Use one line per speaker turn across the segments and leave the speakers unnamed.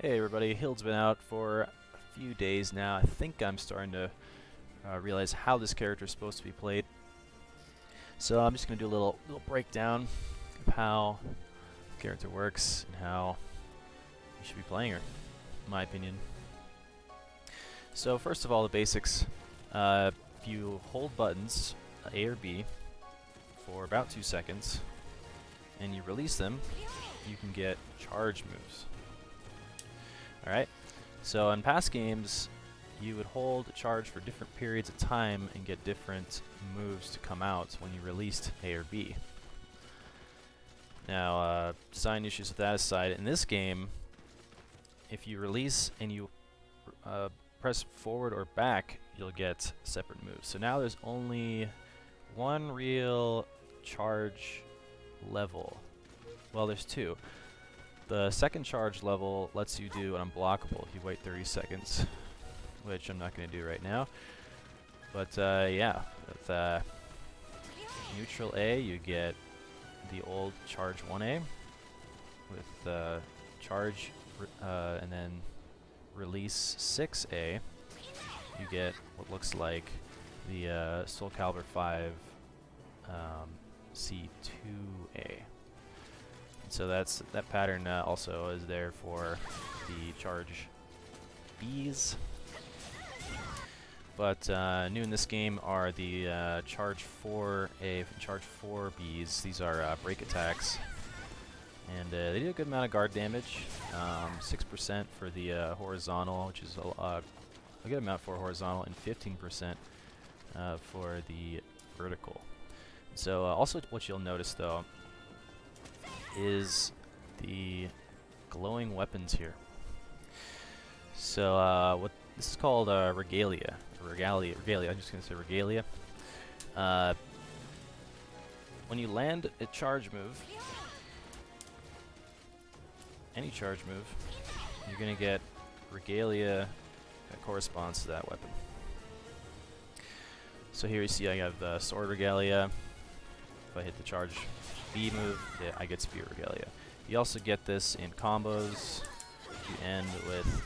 Hey everybody, Hilde's been out for a few days now. I think I'm starting to realize how this character is supposed to be played. So I'm just going to do a little breakdown of how the character works and how you should be playing her, in my opinion. So first of all, the basics. If you hold buttons, A or B, for about 2 seconds, and you release them, you can get charge moves. Alright, so in past games, you would hold charge for different periods of time and get different moves to come out when you released A or B. Now, design issues with that aside, in this game, if you release and you press forward or back, you'll get separate moves. So now there's only one real charge level. Well, there's two. The second charge level lets you do an unblockable if you wait 30 seconds, which I'm not going to do right now. But yeah, with neutral A, you get the old charge 1A. With charge and then release 6A, you get what looks like the Soul Calibur 5 C2A. So that pattern also is there for the charge Bs. But new in this game are the charge 4A and charge 4Bs. These are break attacks. And they do a good amount of guard damage. 6% for the horizontal, which is a good amount for horizontal, and 15% for the vertical. So also what you'll notice though is the glowing weapons here. So what this is called regalia. Regalia. I'm just gonna say regalia. When you land a charge move, any charge move, you're gonna get regalia that corresponds to that weapon. So here you see I have the sword regalia. If I hit the charge B move, yeah, I get spear regalia. You also get this in combos. If you end with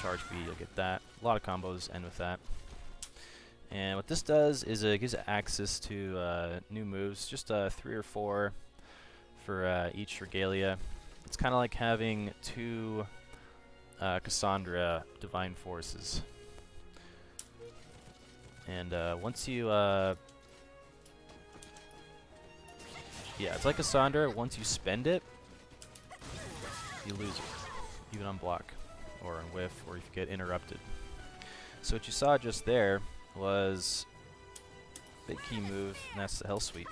charge B, you'll get that. A lot of combos end with that. And what this does is it gives access to new moves, just 3 or 4 for each regalia. It's kind of like having 2 Cassandra Divine Forces. And once you yeah, it's like Cassandra. Once you spend it, you lose it. You can unblock, or unwhiff, or if you get interrupted. So what you saw just there was a big key move, and that's the Hell Sweep.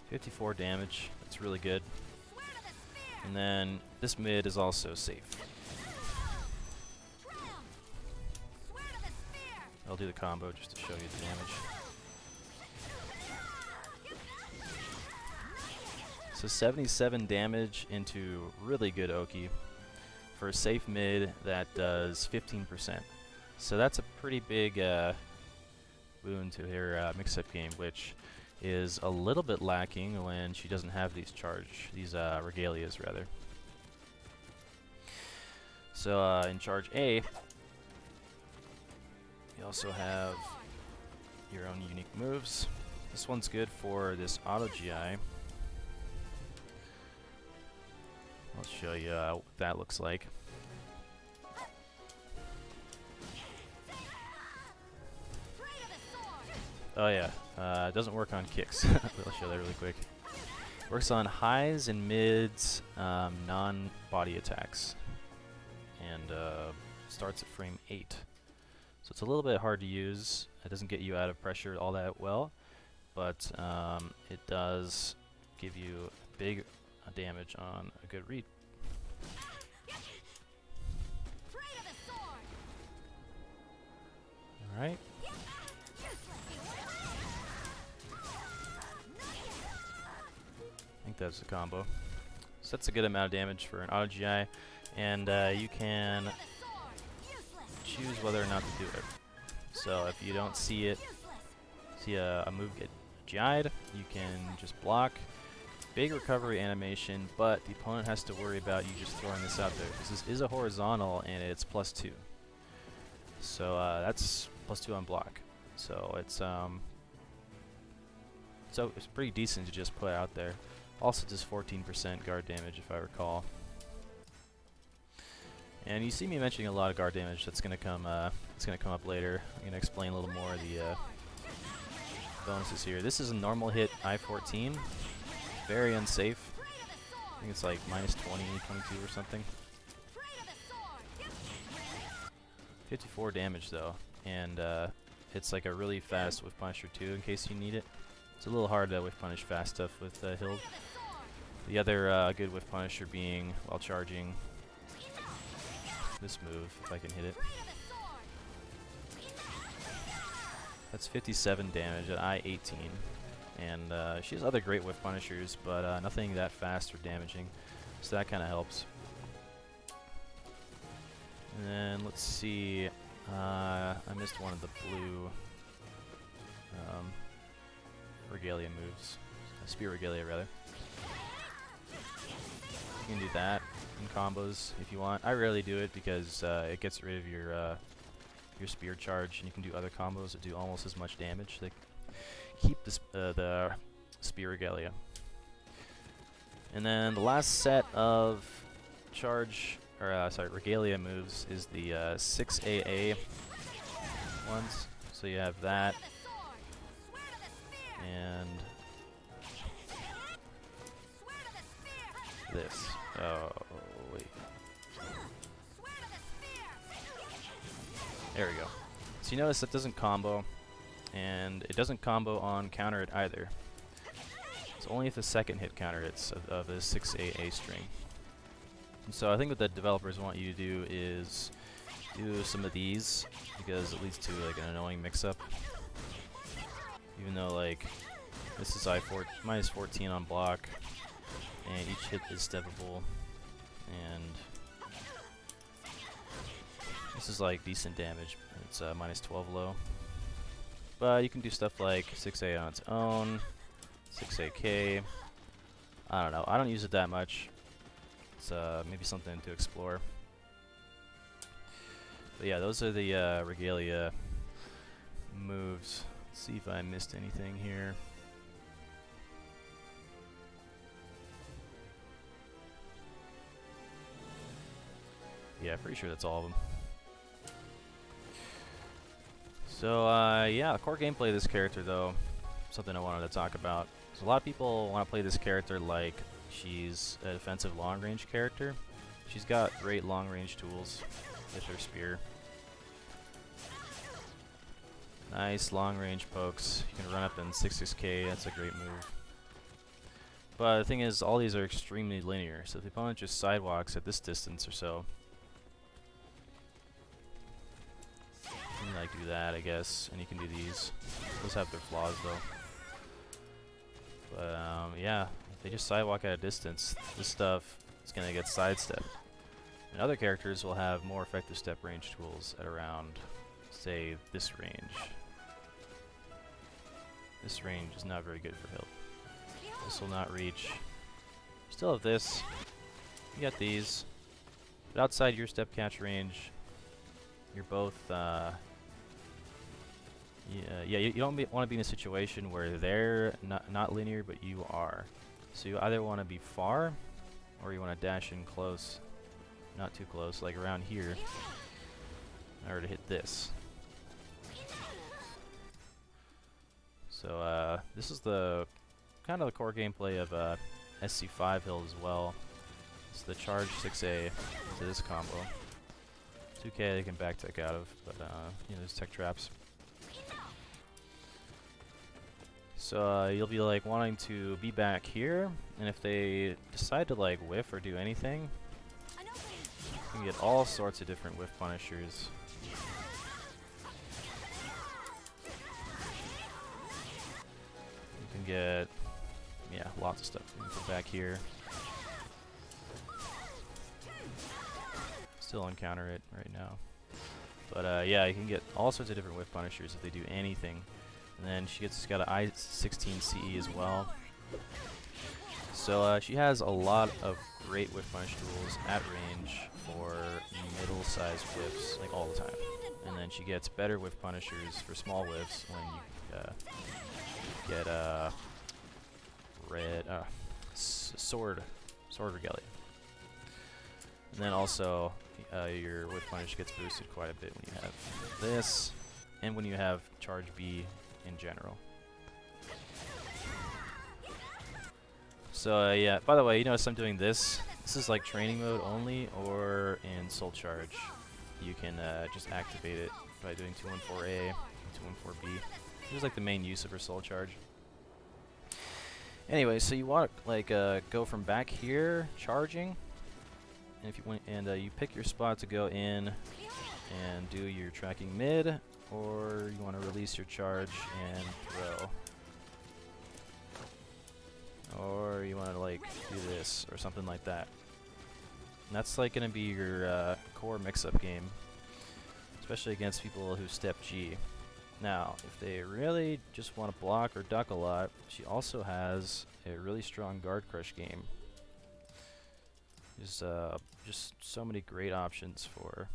54 damage. That's really good. And then this mid is also safe. I'll do the combo just to show you the damage. So 77 damage into really good Oki for a safe mid that does 15%. So that's a pretty big boon to her mix-up game, which is a little bit lacking when she doesn't have these regalias rather. So in charge A, you also have your own unique moves. This one's good for this auto GI. I'll show you what that looks like. Oh yeah, it doesn't work on kicks. I'll show that really quick. Works on highs and mids, non-body attacks, and starts at frame 8. So it's a little bit hard to use. It doesn't get you out of pressure all that well, but it does give you big damage on a good read. Alright. I think that's the combo. So that's a good amount of damage for an auto GI, and you can choose whether or not to do it. So if you don't see a move get GI'd, you can just block, big recovery animation, but the opponent has to worry about you just throwing this out there, because this is a horizontal and it's +2. So that's +2 on block. So it's pretty decent to just put out there. Also does 14% guard damage if I recall. And you see me mentioning a lot of guard damage. That's gonna come. It's gonna come up later. I'm gonna explain a little more of the bonuses here. This is a normal hit I-14. Very unsafe. I think it's like -20, 22 or something. 54 damage though, and it's like a really fast whiff punisher too, in case you need it. It's a little hard to whiff punish fast stuff with Hilde. The other good whiff punisher being while charging this move, if I can hit it. That's 57 damage at I-18. And she has other great whiff punishers, but nothing that fast or damaging. So that kind of helps. And then let's see. I missed one of the blue regalia moves. Spear regalia, rather. You can do that in combos if you want. I rarely do it because it gets rid of your spear charge, and you can do other combos that do almost as much damage. They keep the spear regalia. And then the last set of regalia moves is the 6AA ones. So you have that, and this. Oh, wait. There we go. So you notice that doesn't combo, and it doesn't combo on counter hit either. It's only if the second hit counter hits of the 6AA string. And so I think what the developers want you to do is do some of these, because it leads to like an annoying mix-up. Even though like this is -14 on block, and each hit is steppable, and this is like decent damage. It's -12 low. But you can do stuff like 6A on its own, 6AK. I don't know. I don't use it that much. It's maybe something to explore. But yeah, those are the regalia moves. Let's see if I missed anything here. Yeah, pretty sure that's all of them. So yeah, core gameplay of this character though, something I wanted to talk about. So a lot of people want to play this character like she's a defensive long-range character. She's got great long-range tools with her spear. Nice long-range pokes. You can run up in 6K, that's a great move. But the thing is, all these are extremely linear, so if the opponent just sidewalks at this distance or so, you can like do that, I guess, and you can do these. Those have their flaws though. But yeah, if they just sidewalk at a distance, this stuff is going to get sidestepped. And other characters will have more effective step range tools at around, say, this range. This range is not very good for Hilde. This will not reach. Still have this. You got these. But outside your step catch range, you're both yeah, you don't want to be in a situation where they're not linear, but you are. So you either want to be far, or you want to dash in close, not too close, like around here, in order to hit this. So this is the kind of the core gameplay of SC5 Hilde as well. It's the charge 6A into this combo. 2K they can back tech out of, but you know, there's tech traps. So you'll be like wanting to be back here, and if they decide to like whiff or do anything, you can get all sorts of different whiff punishers. You can get, yeah, lots of stuff. You can go back here. Still uncounter it right now. But yeah, you can get all sorts of different whiff punishers if they do anything. And then she's got an I-16 CE as well. So she has a lot of great whiff punish tools at range for middle-sized whiffs, like all the time. And then she gets better whiff punishers for small whiffs when you get red sword regalia. And then also your whiff punish gets boosted quite a bit when you have this, and when you have charge B in general. So yeah, by the way, you notice I'm doing this. This is like training mode only, or in soul charge. You can just activate it by doing 214A and 214B. This is like the main use of her soul charge. Anyway, so you want to like go from back here, charging, and if you want, and you pick your spot to go in and do your tracking mid, or you want to release your charge and throw. Or you want to like do this or something like that. And that's like going to be your core mix-up game, especially against people who step G. Now, if they really just want to block or duck a lot, she also has a really strong guard crush game. There's just so many great options for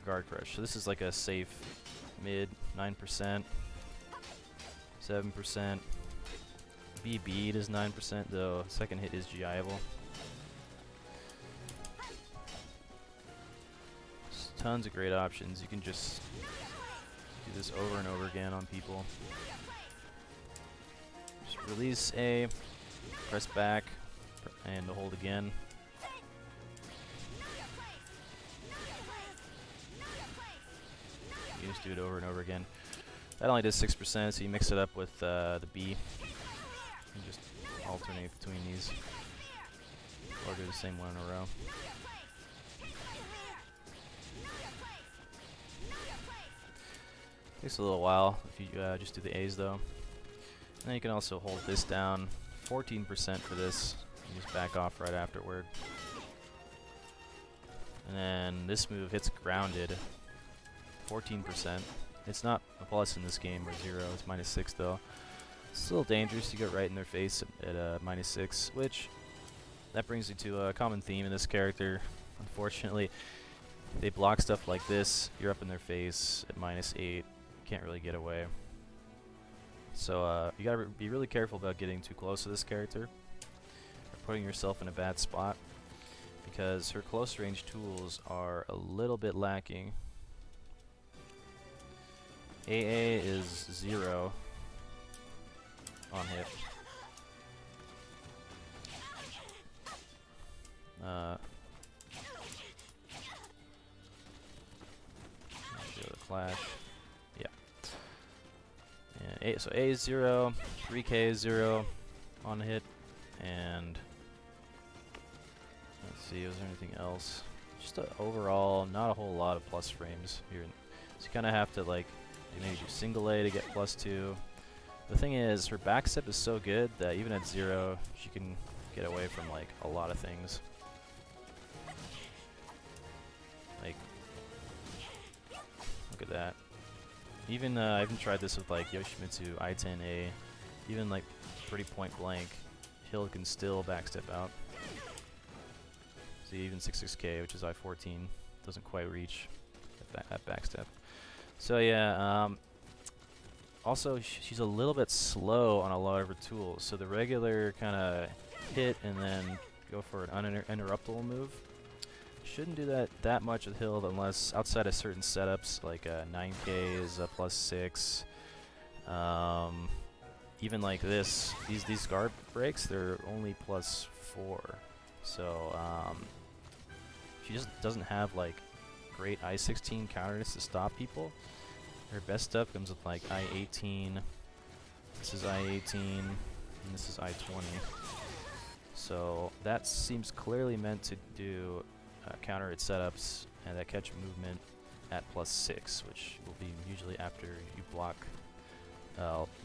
guard crush. So this is like a safe mid 9%. 7%. BB is 9%, though second hit is GI-able. Tons of great options. You can just do this over and over again on people. Just release A, press back, and hold again. You just do it over and over again. That only does 6%, so you mix it up with the B. And just alternate between these. Or do the same one in a row. Takes a little while if you just do the A's though. And then you can also hold this down. 14% for this. You just back off right afterward. And then this move hits grounded. 14%. It's not a plus in this game, or 0. It's -6 though. It's still dangerous. You get right in their face at -6, which that brings you to a common theme in this character. Unfortunately, they block stuff like this. You're up in their face at -8. Can't really get away. So you gotta be really careful about getting too close to this character, or putting yourself in a bad spot, because her close range tools are a little bit lacking. AA is 0 on hit. Show the flash. Yeah. And so A is 0, 3K is 0 on hit, and let's see, was there anything else? Just overall, not a whole lot of plus frames here. So you kind of have to like maybe do single A to get +2. The thing is, her backstep is so good that even at 0, she can get away from like a lot of things. Like, look at that. Even I even tried this with like Yoshimitsu I-10A. Even like pretty point blank, Hilde can still backstep out. See, even 66K, which is I-14, doesn't quite reach that backstep. So yeah, also she's a little bit slow on a lot of her tools. So the regular kind of hit and then go for an uninterruptible move shouldn't do that much with Hilde, unless outside of certain setups, like 9K is a +6. Even like this, these guard breaks, they're only +4. So she just doesn't have like great I-16 counters to stop people. Her best stuff comes with like I-18, this is I-18, and this is I-20. So that seems clearly meant to do counter hit setups and that catch movement at +6, which will be usually after you block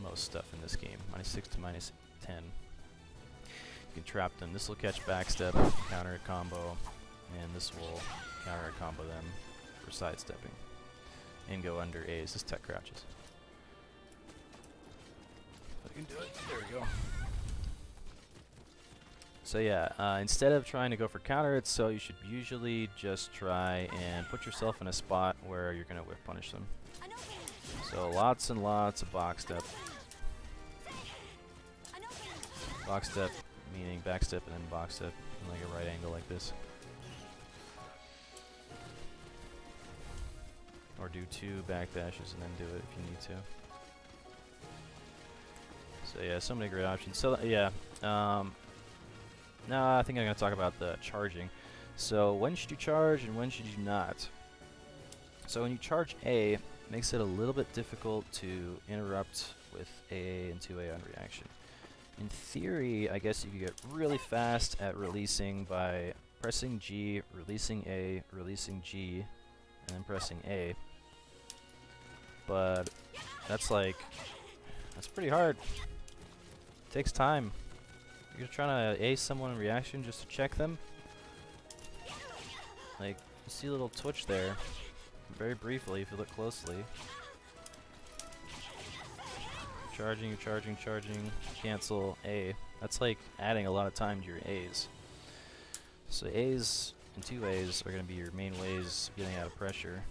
most stuff in this game, -6 to -10. You can trap them. This will catch backstep, counter hit combo, and this will counter hit combo them for sidestepping. And go under A's. This tech crouches. we can do it. There we go. So yeah, instead of trying to go for counter hits, so you should usually just try and put yourself in a spot where you're going to whiff punish them. So lots and lots of box step. Box step meaning back step and then box step in like a right angle like this. Or do 2 backdashes and then do it if you need to. So yeah, so many great options. So yeah, now I think I'm going to talk about the charging. So when should you charge and when should you not? So when you charge A, it makes it a little bit difficult to interrupt with AA and 2A on reaction. In theory, I guess you could get really fast at releasing by pressing G, releasing A, releasing G, and then pressing A. But that's pretty hard. It takes time. You're trying to ace someone in reaction just to check them. Like, you see a little twitch there, very briefly if you look closely. Charging, charging, charging, cancel, A. That's like adding a lot of time to your A's. So A's and 2A's are going to be your main ways of getting out of pressure.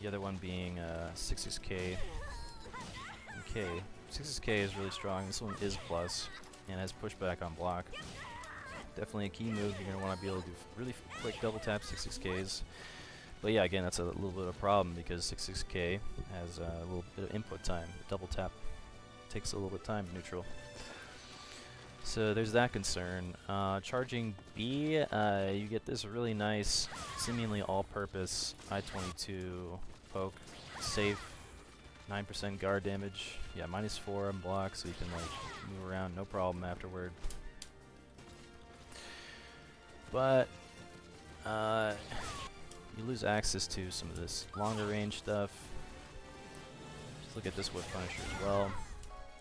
The other one being 6K and K. 6K is really strong. This one is plus and has pushback on block. Definitely a key move. You're going to want to be able to do really quick double tap 6Ks. But yeah, again, that's a little bit of a problem because 6K has a little bit of input time. Double tap takes a little bit of time neutral. So there's that concern. Charging B, you get this really nice, seemingly all-purpose I-22 poke, safe, 9% guard damage. Yeah, -4 on block, so you can like move around, no problem afterward. But you lose access to some of this longer range stuff. Just look at this whip punisher as well.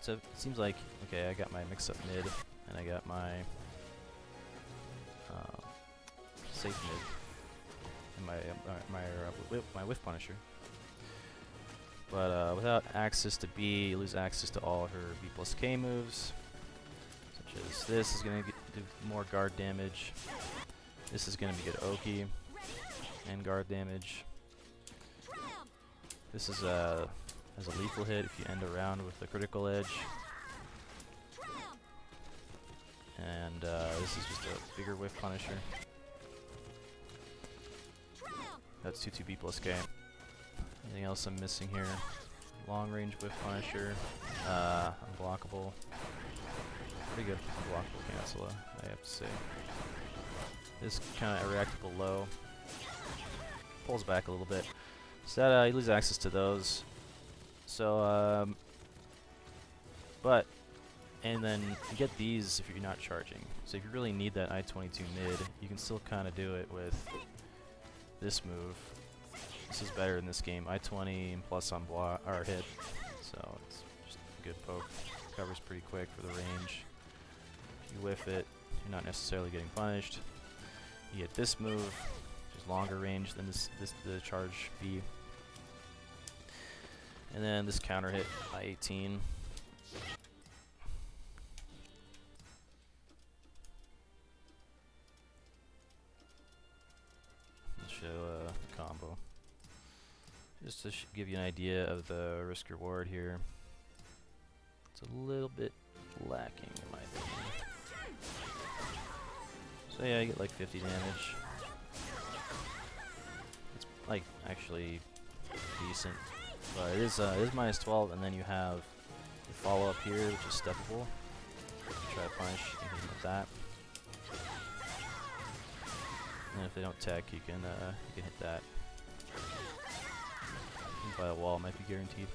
So it seems like, okay, I got my mix-up mid, and I got my safe mid, and my whiff punisher. But without access to B, you lose access to all her B plus K moves, such as this is going to do more guard damage. This is going to be good Oki and guard damage. This is has a lethal hit if you end around with the critical edge. And this is just a bigger whiff punisher. That's 2-2 B plus K. Anything else I'm missing here? Long range whiff punisher. Unblockable. Pretty good unblockable cancel, I have to say. This kind of reactable low. Pulls back a little bit. So that, you lose access to those. So, and then you get these if you're not charging. So if you really need that I-22 mid, you can still kind of do it with this move. This is better in this game. I-20 and plus on block or hit. So it's just a good poke. Covers pretty quick for the range. If you whiff it, you're not necessarily getting punished. You get this move, which is longer range than the charge B. And then this counter hit I-18. I'll show a combo. Just to give you an idea of the risk reward here. It's a little bit lacking in my opinion. So yeah, you get like 50 damage. It's like actually decent. But it is -12, and then you have the follow-up here, which is steppable. Try to punish, you can hit with that. And if they don't tech, you can hit that. By the wall might be guaranteed.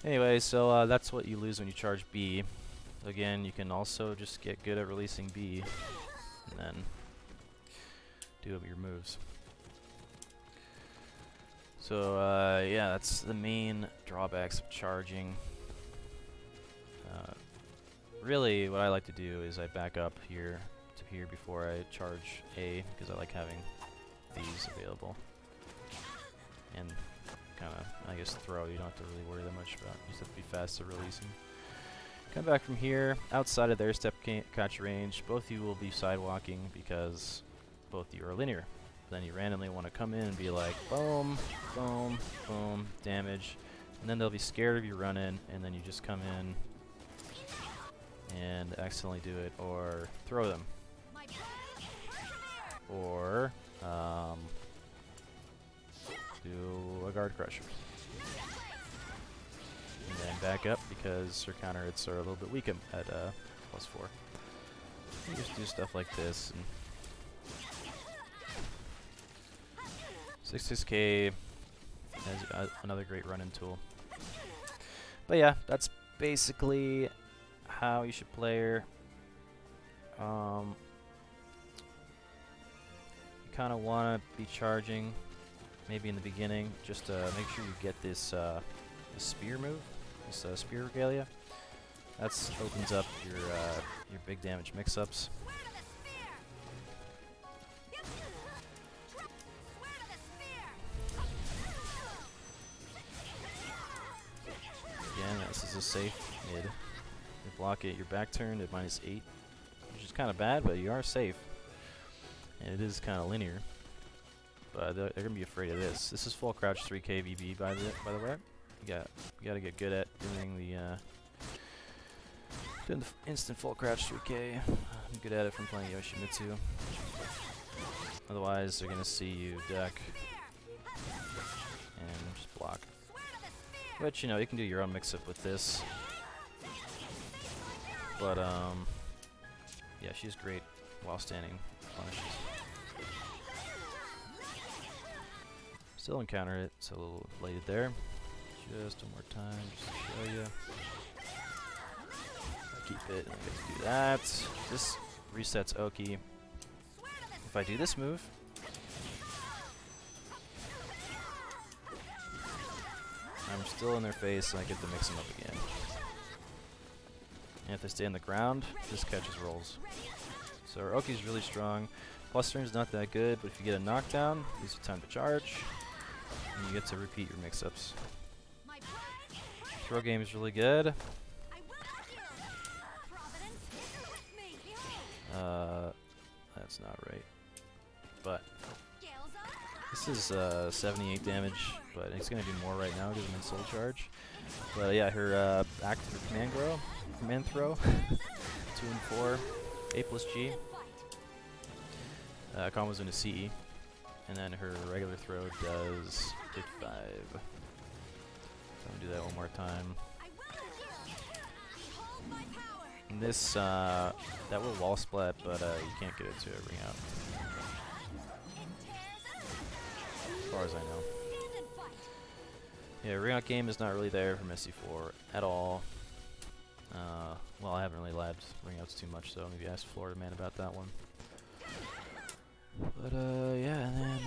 Anyway, so that's what you lose when you charge B. Again, you can also just get good at releasing B, and then do your moves. So yeah, that's the main drawbacks of charging. Really, what I like to do is I back up here to here before I charge A, because I like having these available. And kind of, I guess, throw, you don't have to really worry that much about. You just have to be fast at releasing. Come back from here, outside of their step catch range. Both of you will be sidewalking because both of you are linear. Then you randomly want to come in and be like, boom, boom, boom, damage. And then they'll be scared of you running, and then you just come in and accidentally do it, or throw them. Or do a guard crusher. And then back up because her counter hits are a little bit weak at +4. You just do stuff like this. And 66k is another great run-in tool. But yeah, that's basically how you should play her. You kind of want to be charging maybe in the beginning, just to make sure you get this, this spear move, this spear regalia. That opens up your big damage mix-ups. Again, this is a safe mid. You block it, your back turned at -8, which is kind of bad, but you are safe. And it is kind of linear. But they're gonna be afraid of this. This is full crouch 3k VB by the way. You gotta get good at doing the instant full crouch 3k. I'm good at it from playing Yoshimitsu. Otherwise, they're gonna see you duck and just block. Which, you know, you can do your own mix-up with this. But yeah, she's great while standing punishes. Still encounter it, so a little bladed there. Just one more time, just to show you. Keep it, and I get to do that. This resets Oki. If I do this move, I'm still in their face, and I get to mix them up again. And if they stay on the ground, this catches rolls. So our Oki's really strong. Plus turn's not that good, but if you get a knockdown, it gives you time to charge, and you get to repeat your mix-ups. Throw game is really good. That's not right. But this is 78 damage, but it's gonna do more right now because I'm in soul charge. But yeah, her active command throw, 2 and 4, A+G. Combos into CE, and then her regular throw does 55. So I'm gonna do that one more time. And this, that will wall splat, but you can't get it to ring out. As far as I know. Yeah, ring out game is not really there from SC4 at all. Well, I haven't really labbed ring outs too much, so maybe ask Florida Man about that one. But yeah, and then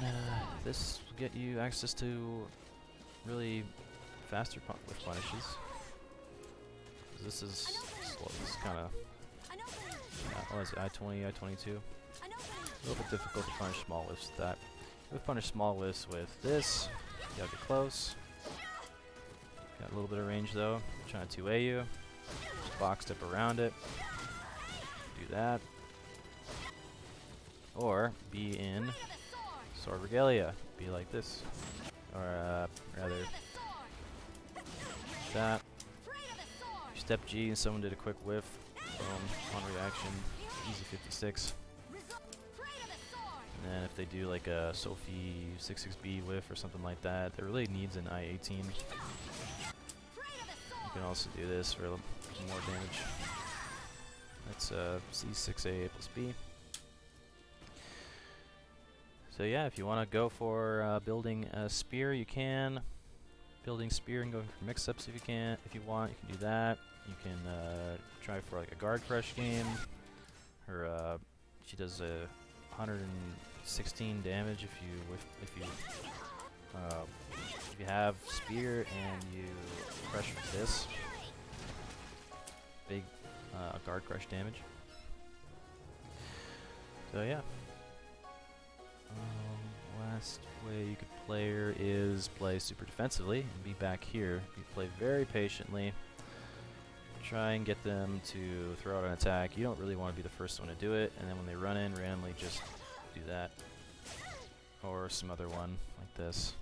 this will get you access to really faster with punishes. This is slow. This is kind of what is it, I-20, I-22. A little bit difficult to punish small whiffs with that. We punish small whiffs with this. You gotta get close. Got a little bit of range though. I'm trying to 2A you. Just box step around it. Do that. Or be in Sword Regalia. Be like this. Or rather that. You step G and someone did a quick whiff. Boom, on reaction. Easy 56. And then if they do like a Sophie 66B whiff or something like that, that really needs an I-18. You can also do this for a little more damage. That's C6A plus B. So yeah, if you want to go for building a spear, you can. Building spear and going for mix-ups if you want, you can do that. You can try for like a guard crush game. Her she does 116 damage if you have spear and you crush with this big guard crush damage. So yeah. Last way you could play her is play super defensively and be back here. You play very patiently. Try and get them to throw out an attack. You don't really want to be the first one to do it, and then when they run in, randomly just do that. Or some other one, like this.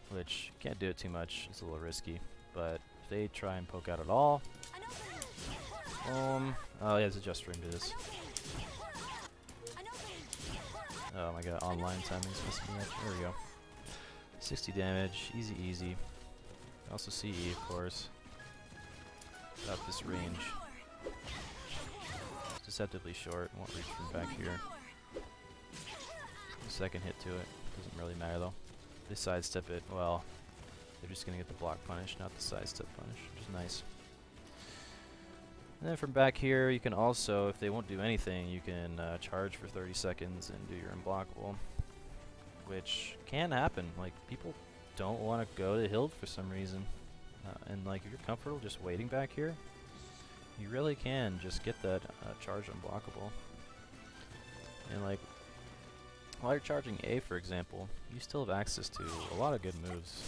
Which, can't do it too much, it's a little risky. But if they try and poke out at all... oh yeah, there's a just ring to this. Oh my god, online timing's messing me up. There we go. 60 damage, easy easy. Also CE, of course. About this range. It's deceptively short, won't reach from back here. Second hit to it, doesn't really matter though. They sidestep it, well, they're just gonna get the block punish, not the sidestep punish, which is nice. And then from back here, you can also, if they won't do anything, you can charge for 30 seconds and do your unblockable. Which can happen. Like, people don't want to go to Hilde for some reason. And like, if you're comfortable just waiting back here, you really can just get that charge unblockable. And like, while you're charging A, for example, you still have access to a lot of good moves.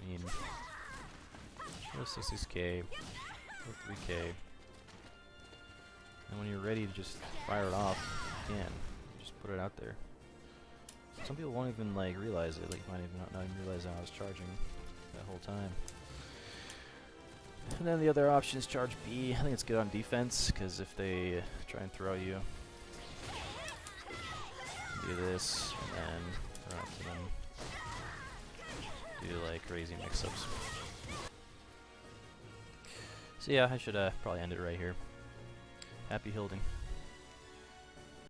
I mean, 66k, 3k. And when you're ready to just fire it off, you can. Just put it out there. Some people won't even like realize it, like might even not even realize I was charging that whole time. And then the other option is charge B. I think it's good on defense, because if they try and throw you, do this, and then run up to them. Do like crazy mix-ups. So yeah, I should probably end it right here. Happy Hilding.